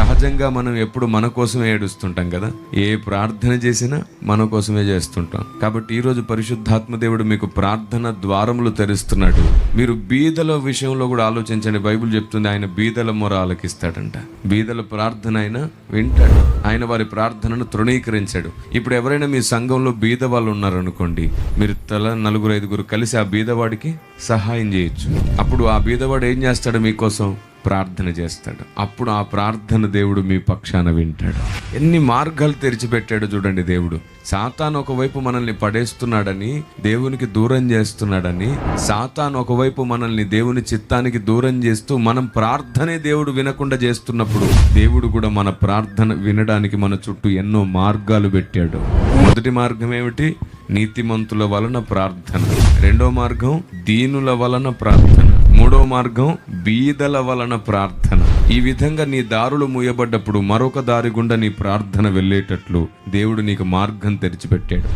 సహజంగా మనం ఎప్పుడు మన కోసమే ఏడుస్తుంటాం కదా, ఏ ప్రార్థన చేసినా మన కోసమే చేస్తుంటాం. కాబట్టి ఈరోజు పరిశుద్ధాత్మ దేవుడు మీకు ప్రార్థన ద్వారములు తెరుస్తున్నాడు. మీరు బీదల విషయంలో కూడా ఆలోచించండి. బైబిల్ చెప్తుంది ఆయన బీదల మొర ఆలకిస్తాడంట. బీదల ప్రార్థన ఆయన వింటాడు. ఆయన వారి ప్రార్థనను తృణీకరించాడు. ఇప్పుడు ఎవరైనా మీ సంఘంలో బీద వాళ్ళు ఉన్నారనుకోండి, మీరు నలుగురు ఐదుగురు కలిసి ఆ బీదవాడికి సహాయం చేయొచ్చు. అప్పుడు ఆ బీదవాడు ఏం చేస్తాడు? మీకోసం ప్రార్థన చేస్తాడు. అప్పుడు ఆ ప్రార్థన దేవుడు మీ పక్షాన వింటాడు. ఎన్ని మార్గాలు తెరిచిపెట్టాడు చూడండి దేవుడు. సాతాను ఒకవైపు మనల్ని పడేస్తున్నాడని, దేవునికి దూరం చేస్తున్నాడని, సాతాను ఒకవైపు మనల్ని దేవుని చిత్తానికి దూరం చేస్తూ మనం ప్రార్థనే దేవుడు వినకుండా చేస్తున్నప్పుడు దేవుడు కూడా మన ప్రార్థన వినడానికి మన చుట్టూ ఎన్నో మార్గాలు పెట్టాడు. మొదటి మార్గం ఏమిటి? నీతిమంతుల వలన ప్రార్థన. రెండో మార్గం దీనుల వలన ప్రార్థన. మూడో మార్గం బీదల వలన ప్రార్థన. ఈ విధంగా నీ దారులు మూయబడ్డప్పుడు మరొక దారి గుండా నీ ప్రార్థన వెళ్ళేటట్లు దేవుడు నీకు మార్గం తెరిచిపెట్టాడు.